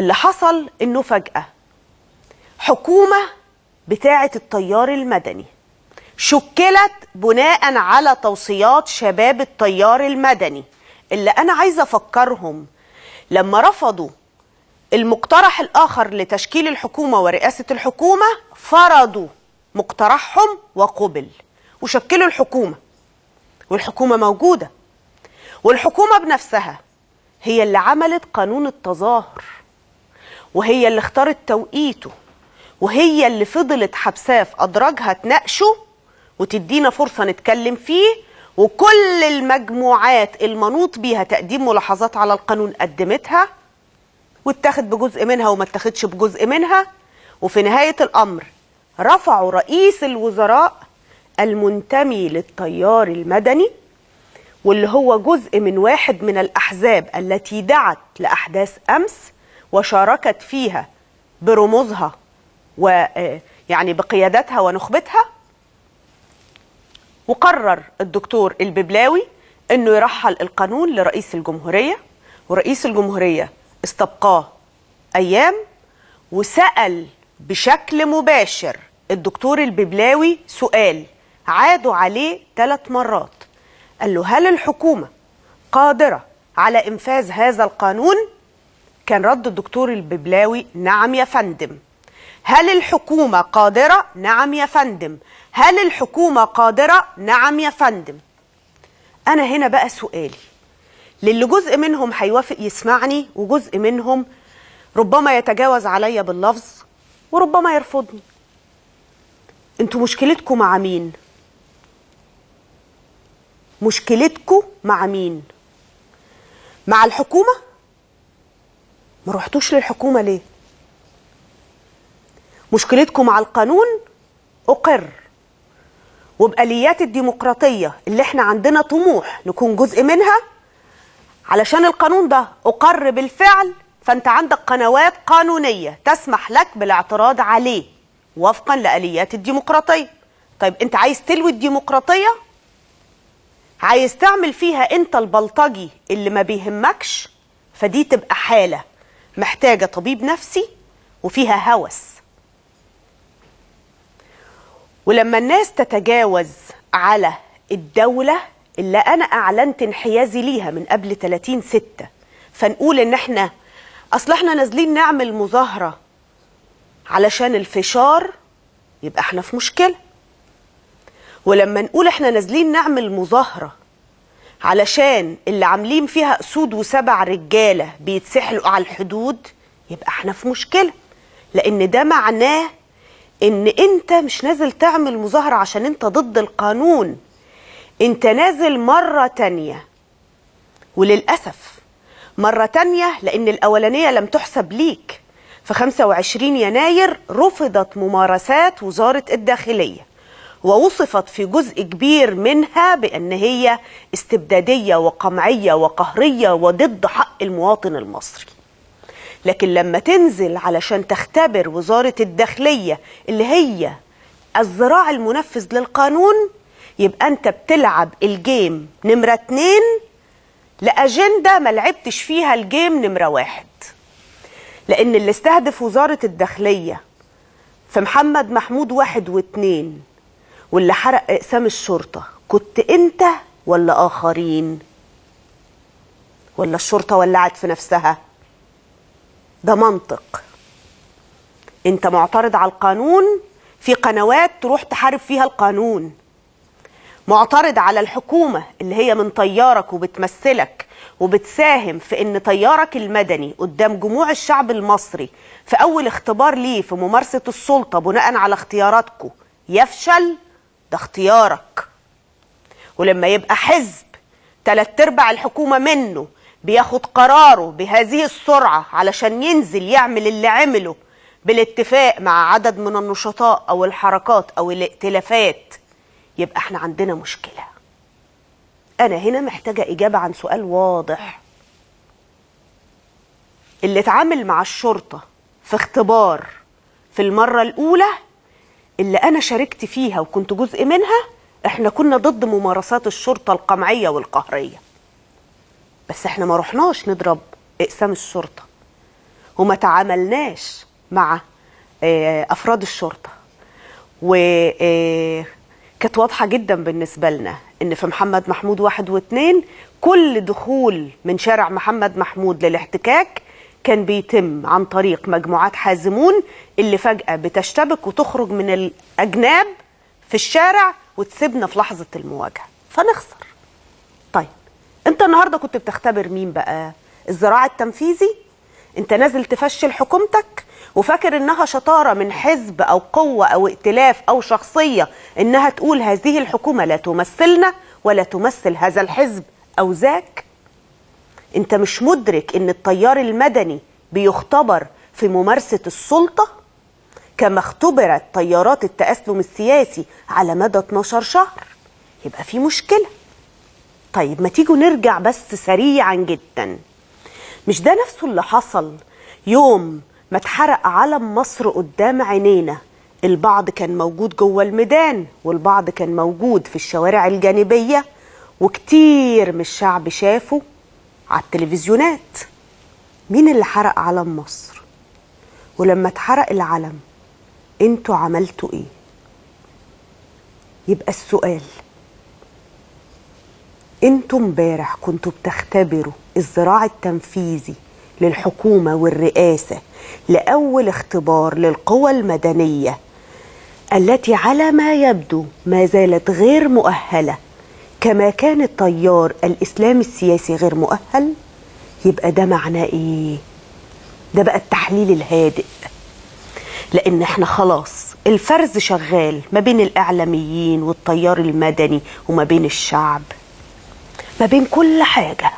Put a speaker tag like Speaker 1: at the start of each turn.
Speaker 1: اللي حصل انه فجأة حكومة بتاعة التيار المدني شكلت بناء على توصيات شباب التيار المدني، اللي انا عايزة افكرهم لما رفضوا المقترح الاخر لتشكيل الحكومة ورئاسة الحكومة فرضوا مقترحهم وقبل وشكلوا الحكومة، والحكومة موجودة، والحكومة بنفسها هي اللي عملت قانون التظاهر، وهي اللي اختارت توقيته، وهي اللي فضلت حبساه في أدراجها تناقشه وتدينا فرصة نتكلم فيه، وكل المجموعات المنوط بيها تقديم ملاحظات على القانون قدمتها واتخذ بجزء منها وما اتخذش بجزء منها، وفي نهاية الأمر رفعوا رئيس الوزراء المنتمي للتيار المدني، واللي هو جزء من واحد من الأحزاب التي دعت لأحداث أمس وشاركت فيها برموزها ويعني بقيادتها ونخبتها. وقرر الدكتور الببلاوي أنه يرحل القانون لرئيس الجمهورية، ورئيس الجمهورية استبقاه أيام وسأل بشكل مباشر الدكتور الببلاوي سؤال عادوا عليه 3 مرات، قال له: هل الحكومة قادرة على إنفاذ هذا القانون؟ كان رد الدكتور الببلاوي: نعم يا فندم. هل الحكومة قادرة؟ نعم يا فندم. هل الحكومة قادرة؟ نعم يا فندم. أنا هنا بقى سؤالي للي جزء منهم هيوافق يسمعني، وجزء منهم ربما يتجاوز عليا باللفظ وربما يرفضني. انتوا مشكلتكم مع مين؟ مشكلتكم مع مين؟ مع الحكومة؟ ما رحتوش للحكومة ليه؟ مشكلتكم مع القانون؟ أقر، وبآليات الديمقراطية اللي احنا عندنا طموح نكون جزء منها علشان القانون ده أقر بالفعل، فأنت عندك قنوات قانونية تسمح لك بالاعتراض عليه وفقا لآليات الديمقراطية. طيب أنت عايز تلوي الديمقراطية؟ عايز تعمل فيها أنت البلطجي اللي ما بيهمكش؟ فدي تبقى حالة محتاجة طبيب نفسي وفيها هوس. ولما الناس تتجاوز على الدولة اللي أنا أعلنت انحيازي ليها من قبل 30/6، فنقول إن احنا أصل احنا نازلين نعمل مظاهرة علشان الفشار، يبقى احنا في مشكلة. ولما نقول احنا نازلين نعمل مظاهرة علشان اللي عاملين فيها أسود و7 رجالة بيتسحلوا على الحدود، يبقى احنا في مشكلة، لأن ده معناه إن أنت مش نازل تعمل مظاهرة عشان أنت ضد القانون، أنت نازل مرة تانية، وللأسف مرة تانية لأن الأولانية لم تحسب ليك. في 25 يناير رفضت ممارسات وزارة الداخلية، ووصفت في جزء كبير منها بأن هي استبدادية وقمعية وقهرية وضد حق المواطن المصري. لكن لما تنزل علشان تختبر وزارة الداخلية اللي هي الذراع المنفذ للقانون، يبقى أنت بتلعب الجيم نمرة 2 لأجندة ما لعبتش فيها الجيم نمرة 1. لأن اللي استهدف وزارة الداخلية في محمد محمود 1 و2 واللي حرق اقسام الشرطة، كنت انت ولا آخرين؟ ولا الشرطة ولعت في نفسها؟ ده منطق. انت معترض على القانون، في قنوات تروح تحارب فيها القانون. معترض على الحكومة اللي هي من طيارك وبتمثلك وبتساهم في ان طيارك المدني قدام جموع الشعب المصري في اول اختبار ليه في ممارسة السلطة بناء على اختياراتكم يفشل، ده اختيارك. ولما يبقى حزب 3/4 الحكومة منه بياخد قراره بهذه السرعة علشان ينزل يعمل اللي عمله بالاتفاق مع عدد من النشطاء أو الحركات أو الائتلافات، يبقى احنا عندنا مشكلة. أنا هنا محتاجة إجابة عن سؤال واضح. اللي اتعامل مع الشرطة في اختبار في المرة الأولى اللي أنا شاركت فيها وكنت جزء منها، احنا كنا ضد ممارسات الشرطة القمعية والقهرية، بس احنا ما رحناش نضرب اقسام الشرطة، وما تعاملناش مع أفراد الشرطة، وكانت واضحة جدا بالنسبة لنا إن في محمد محمود 1 و2 كل دخول من شارع محمد محمود للاحتكاك كان بيتم عن طريق مجموعات حازمون اللي فجأة بتشتبك وتخرج من الأجناب في الشارع وتسيبنا في لحظة المواجهة فنخسر. طيب انت النهاردة كنت بتختبر مين بقى؟ الذراع التنفيذي؟ انت نازل تفشل حكومتك وفاكر انها شطارة من حزب او قوة او ائتلاف او شخصية انها تقول هذه الحكومة لا تمثلنا ولا تمثل هذا الحزب او ذاك؟ انت مش مدرك ان التيار المدني بيختبر في ممارسة السلطة كما اختبرت تيارات التأسلم السياسي على مدى 12 شهر؟ يبقى في مشكلة. طيب ما تيجوا نرجع بس سريعا جدا. مش ده نفسه اللي حصل يوم ما اتحرق علم مصر قدام عينينا؟ البعض كان موجود جوه الميدان والبعض كان موجود في الشوارع الجانبية، وكتير من الشعب شافه على التلفزيونات. مين اللي حرق علم مصر؟ ولما اتحرق العلم انتوا عملتوا ايه؟ يبقى السؤال، انتوا امبارح كنتوا بتختبروا الذراع التنفيذي للحكومة والرئاسة لأول اختبار للقوى المدنية التي على ما يبدو ما زالت غير مؤهلة كما كان التيار الإسلامي السياسي غير مؤهل. يبقى ده معناه ايه؟ ده بقى التحليل الهادئ، لأن احنا خلاص الفرز شغال ما بين الإعلاميين والتيار المدني وما بين الشعب، ما بين كل حاجة.